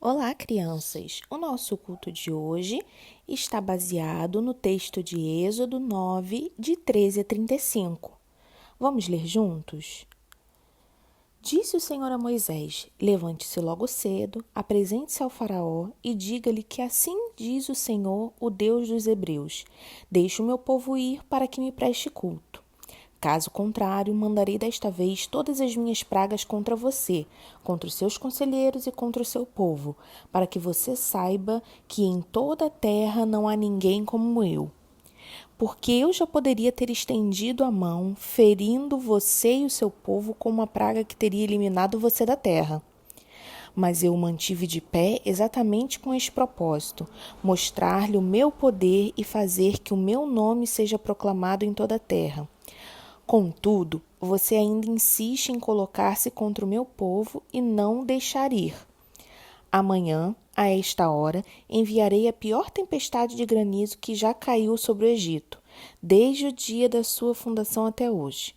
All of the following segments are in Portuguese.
Olá, crianças! O nosso culto de hoje está baseado no texto de Êxodo 9, de 13 a 35. Vamos ler juntos? Disse o Senhor a Moisés: Levante-se logo cedo, apresente-se ao Faraó e diga-lhe que assim diz o Senhor, o Deus dos Hebreus: Deixe o meu povo ir para que me preste culto. Caso contrário, mandarei desta vez todas as minhas pragas contra você, contra os seus conselheiros e contra o seu povo, para que você saiba que em toda a terra não há ninguém como eu. Porque eu já poderia ter estendido a mão, ferindo você e o seu povo com uma praga que teria eliminado você da terra. Mas eu o mantive de pé exatamente com este propósito: mostrar-lhe o meu poder e fazer que o meu nome seja proclamado em toda a terra. Contudo, você ainda insiste em colocar-se contra o meu povo e não o deixar ir. Amanhã, a esta hora, enviarei a pior tempestade de granizo que já caiu sobre o Egito, desde o dia da sua fundação até hoje.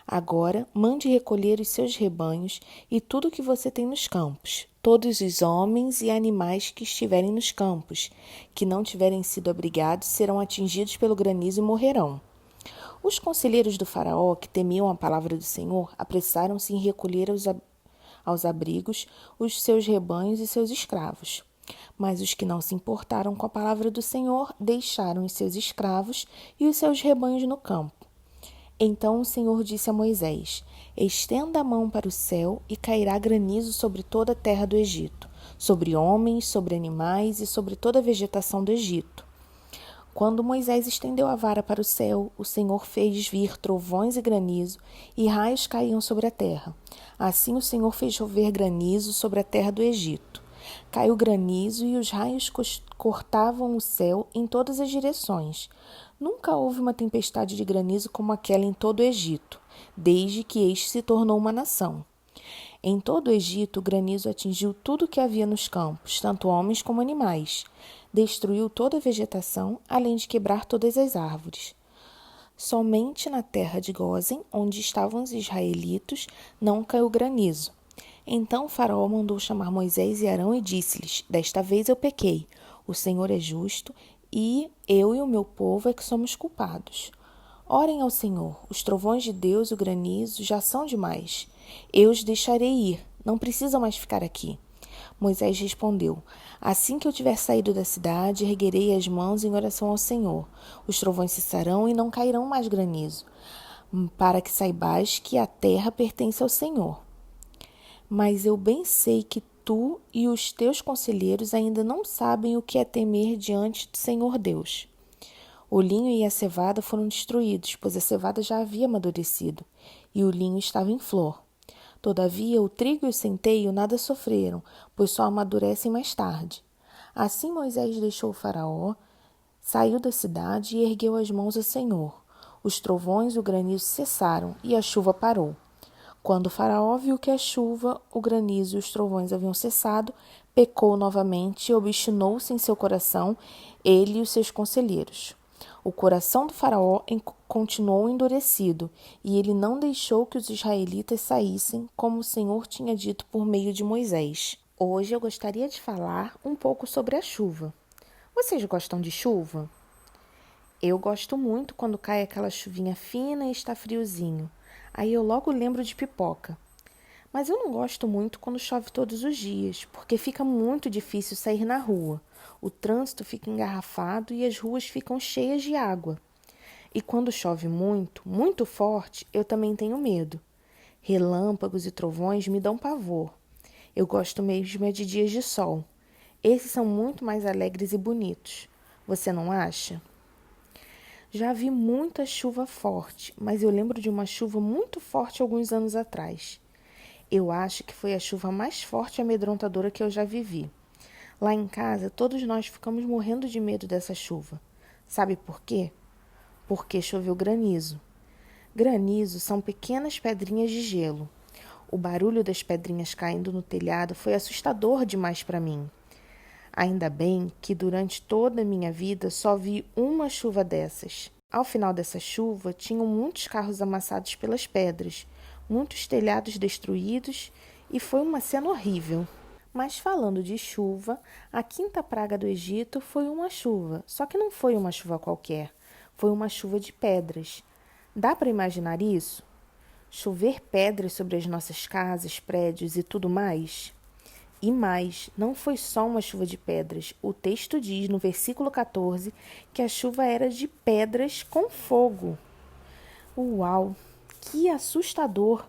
Agora, mande recolher os seus rebanhos e tudo o que você tem nos campos, todos os homens e animais que estiverem nos campos, que não tiverem sido abrigados, serão atingidos pelo granizo e morrerão. Os conselheiros do faraó, que temiam a palavra do Senhor, apressaram-se em recolher aos abrigos os seus rebanhos e seus escravos. Mas os que não se importaram com a palavra do Senhor deixaram os seus escravos e os seus rebanhos no campo. Então o Senhor disse a Moisés: Estenda a mão para o céu e cairá granizo sobre toda a terra do Egito, sobre homens, sobre animais e sobre toda a vegetação do Egito. Quando Moisés estendeu a vara para o céu, o Senhor fez vir trovões e granizo, e raios caíam sobre a terra. Assim o Senhor fez chover granizo sobre a terra do Egito. Caiu granizo e os raios cortavam o céu em todas as direções. Nunca houve uma tempestade de granizo como aquela em todo o Egito, desde que este se tornou uma nação. Em todo o Egito, o granizo atingiu tudo o que havia nos campos, tanto homens como animais. Destruiu toda a vegetação, além de quebrar todas as árvores. Somente na terra de Gósen, onde estavam os israelitos, não caiu granizo. Então o faraó mandou chamar Moisés e Arão e disse-lhes: Desta vez eu pequei. O Senhor é justo e eu e o meu povo é que somos culpados. Orem ao Senhor, os trovões de Deus e o granizo já são demais. Eu os deixarei ir, não precisam mais ficar aqui. Moisés respondeu: Assim que eu tiver saído da cidade, erguerei as mãos em oração ao Senhor. Os trovões cessarão e não cairão mais granizo, para que saibais que a terra pertence ao Senhor. Mas eu bem sei que tu e os teus conselheiros ainda não sabem o que é temer diante do Senhor Deus. O linho e a cevada foram destruídos, pois a cevada já havia amadurecido, e o linho estava em flor. Todavia, o trigo e o centeio nada sofreram, pois só amadurecem mais tarde. Assim Moisés deixou o faraó, saiu da cidade e ergueu as mãos ao Senhor. Os trovões e o granizo cessaram, e a chuva parou. Quando o faraó viu que a chuva, o granizo e os trovões haviam cessado, pecou novamente e obstinou-se em seu coração, ele e os seus conselheiros. O coração do faraó continuou endurecido, e ele não deixou que os israelitas saíssem, como o Senhor tinha dito por meio de Moisés. Hoje eu gostaria de falar um pouco sobre a chuva. Vocês gostam de chuva? Eu gosto muito quando cai aquela chuvinha fina e está friozinho. Aí eu logo lembro de pipoca. Mas eu não gosto muito quando chove todos os dias, porque fica muito difícil sair na rua. O trânsito fica engarrafado e as ruas ficam cheias de água. E quando chove muito, muito forte, eu também tenho medo. Relâmpagos e trovões me dão pavor. Eu gosto mesmo de dias de sol. Esses são muito mais alegres e bonitos. Você não acha? Já vi muita chuva forte, mas eu lembro de uma chuva muito forte alguns anos atrás. Eu acho que foi a chuva mais forte e amedrontadora que eu já vivi. Lá em casa, todos nós ficamos morrendo de medo dessa chuva. Sabe por quê? Porque choveu granizo. Granizo são pequenas pedrinhas de gelo. O barulho das pedrinhas caindo no telhado foi assustador demais para mim. Ainda bem que durante toda a minha vida só vi uma chuva dessas. Ao final dessa chuva, tinham muitos carros amassados pelas pedras, muitos telhados destruídos e foi uma cena horrível. Mas falando de chuva, a quinta praga do Egito foi uma chuva, só que não foi uma chuva qualquer, foi uma chuva de pedras. Dá para imaginar isso? Chover pedras sobre as nossas casas, prédios e tudo mais? E mais, não foi só uma chuva de pedras. O texto diz no versículo 14 que a chuva era de pedras com fogo. Uau, que assustador!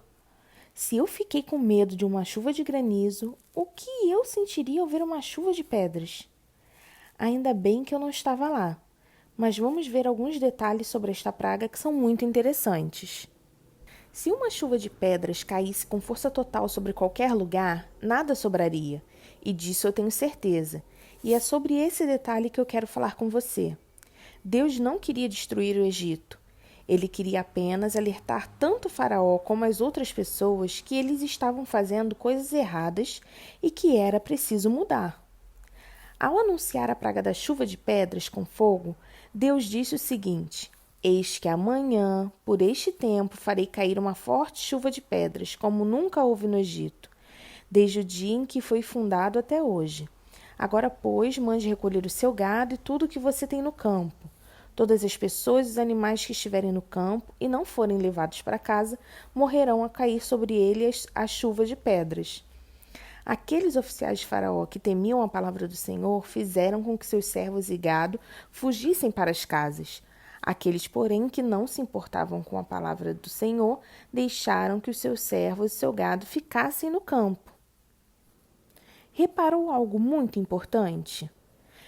Se eu fiquei com medo de uma chuva de granizo, o que eu sentiria ao ver uma chuva de pedras? Ainda bem que eu não estava lá, mas vamos ver alguns detalhes sobre esta praga que são muito interessantes. Se uma chuva de pedras caísse com força total sobre qualquer lugar, nada sobraria, e disso eu tenho certeza. E é sobre esse detalhe que eu quero falar com você. Deus não queria destruir o Egito. Ele queria apenas alertar tanto o faraó como as outras pessoas que eles estavam fazendo coisas erradas e que era preciso mudar. Ao anunciar a praga da chuva de pedras com fogo, Deus disse o seguinte: Eis que amanhã, por este tempo, farei cair uma forte chuva de pedras, como nunca houve no Egito, desde o dia em que foi fundado até hoje. Agora, pois, mande recolher o seu gado e tudo o que você tem no campo. Todas as pessoas e os animais que estiverem no campo e não forem levados para casa morrerão a cair sobre eles a chuva de pedras. Aqueles oficiais de Faraó que temiam a palavra do Senhor fizeram com que seus servos e gado fugissem para as casas. Aqueles, porém, que não se importavam com a palavra do Senhor, deixaram que os seus servos e seu gado ficassem no campo. Reparou algo muito importante?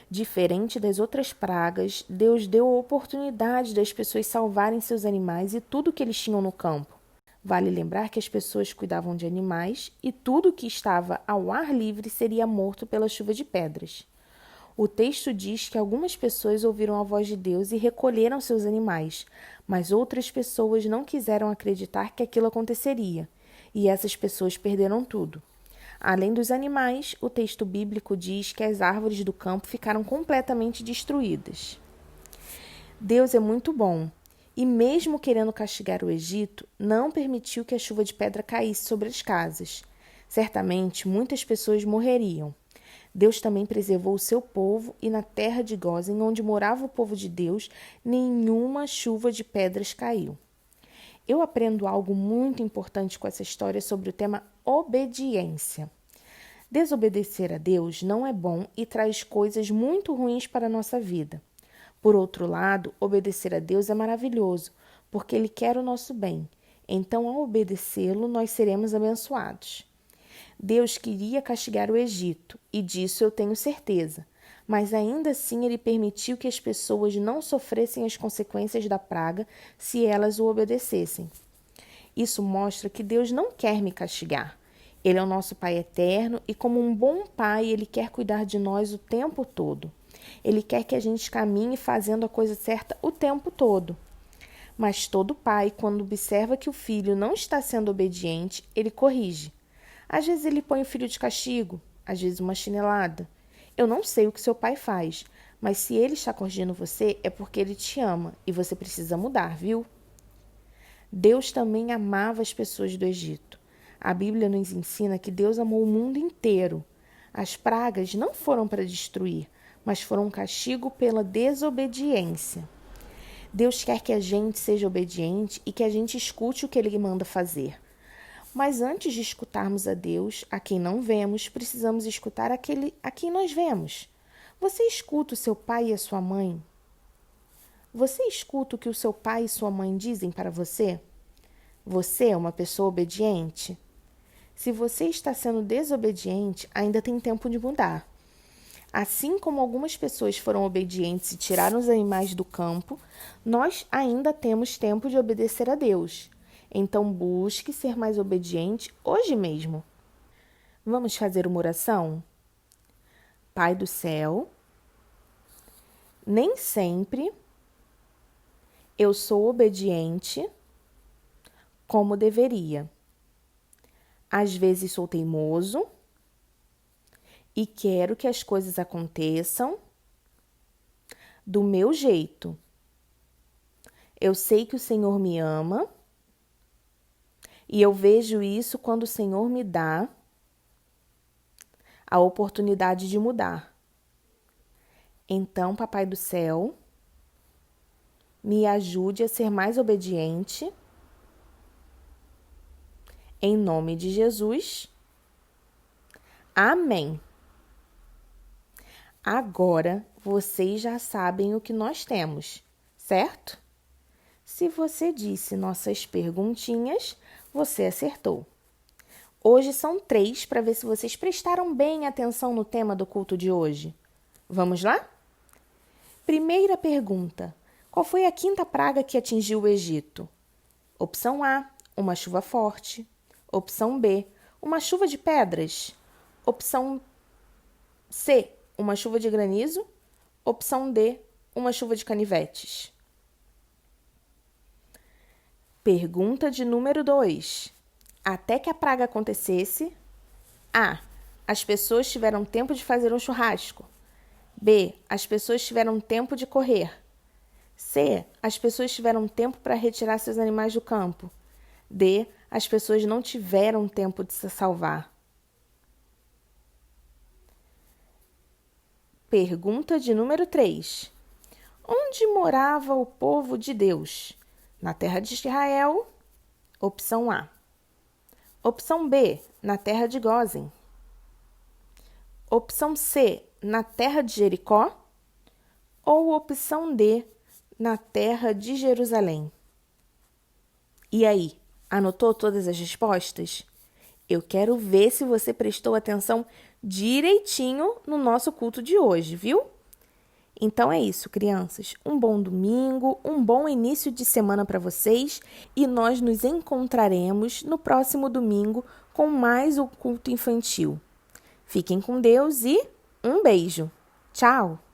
Diferente das outras pragas, Deus deu a oportunidade das pessoas salvarem seus animais e tudo que eles tinham no campo. Vale lembrar que as pessoas cuidavam de animais e tudo que estava ao ar livre seria morto pela chuva de pedras. O texto diz que algumas pessoas ouviram a voz de Deus e recolheram seus animais, mas outras pessoas não quiseram acreditar que aquilo aconteceria, e essas pessoas perderam tudo. Além dos animais, o texto bíblico diz que as árvores do campo ficaram completamente destruídas. Deus é muito bom, e mesmo querendo castigar o Egito, não permitiu que a chuva de pedra caísse sobre as casas. Certamente, muitas pessoas morreriam. Deus também preservou o seu povo e na terra de Gósen, onde morava o povo de Deus, nenhuma chuva de pedras caiu. Eu aprendo algo muito importante com essa história sobre o tema obediência. Desobedecer a Deus não é bom e traz coisas muito ruins para a nossa vida. Por outro lado, obedecer a Deus é maravilhoso, porque Ele quer o nosso bem. Então, ao obedecê-lo, nós seremos abençoados. Deus queria castigar o Egito, e disso eu tenho certeza. Mas ainda assim ele permitiu que as pessoas não sofressem as consequências da praga se elas o obedecessem. Isso mostra que Deus não quer me castigar. Ele é o nosso Pai eterno e, como um bom pai, Ele quer cuidar de nós o tempo todo. Ele quer que a gente caminhe fazendo a coisa certa o tempo todo. Mas todo pai, quando observa que o filho não está sendo obediente, ele corrige. Às vezes ele põe o filho de castigo, às vezes uma chinelada. Eu não sei o que seu pai faz, mas se ele está corrigindo você, é porque ele te ama e você precisa mudar, viu? Deus também amava as pessoas do Egito. A Bíblia nos ensina que Deus amou o mundo inteiro. As pragas não foram para destruir, mas foram um castigo pela desobediência. Deus quer que a gente seja obediente e que a gente escute o que Ele manda fazer. Mas antes de escutarmos a Deus, a quem não vemos, precisamos escutar aquele a quem nós vemos. Você escuta o seu pai e a sua mãe? Você escuta o que o seu pai e sua mãe dizem para você? Você é uma pessoa obediente? Se você está sendo desobediente, ainda tem tempo de mudar. Assim como algumas pessoas foram obedientes e tiraram os animais do campo, nós ainda temos tempo de obedecer a Deus. Então busque ser mais obediente hoje mesmo. Vamos fazer uma oração? Pai do céu, nem sempre eu sou obediente como deveria. Às vezes sou teimoso e quero que as coisas aconteçam do meu jeito. Eu sei que o Senhor me ama e eu vejo isso quando o Senhor me dá a oportunidade de mudar. Então, Papai do Céu, me ajude a ser mais obediente. Em nome de Jesus. Amém. Agora, vocês já sabem o que nós temos, certo? Se você disse nossas perguntinhas, você acertou. Hoje são 3 para ver se vocês prestaram bem atenção no tema do culto de hoje. Vamos lá? Primeira pergunta. Qual foi a 5ª praga que atingiu o Egito? Opção A, uma chuva forte. Opção B, uma chuva de pedras. Opção C, uma chuva de granizo. Opção D, uma chuva de canivetes. Pergunta de número 2. Até que a praga acontecesse, A. As pessoas tiveram tempo de fazer um churrasco. B. As pessoas tiveram tempo de correr. C. As pessoas tiveram tempo para retirar seus animais do campo. D. As pessoas não tiveram tempo de se salvar. Pergunta de número 3. Onde morava o povo de Deus? Na terra de Israel? Opção A. Opção B. Na terra de Gósen. Opção C. Na terra de Jericó? Ou opção D. Na terra de Jerusalém? E aí, anotou todas as respostas? Eu quero ver se você prestou atenção direitinho no nosso culto de hoje, viu? Então é isso, crianças. Um bom domingo, um bom início de semana para vocês e nós nos encontraremos no próximo domingo com mais o culto infantil. Fiquem com Deus e um beijo. Tchau!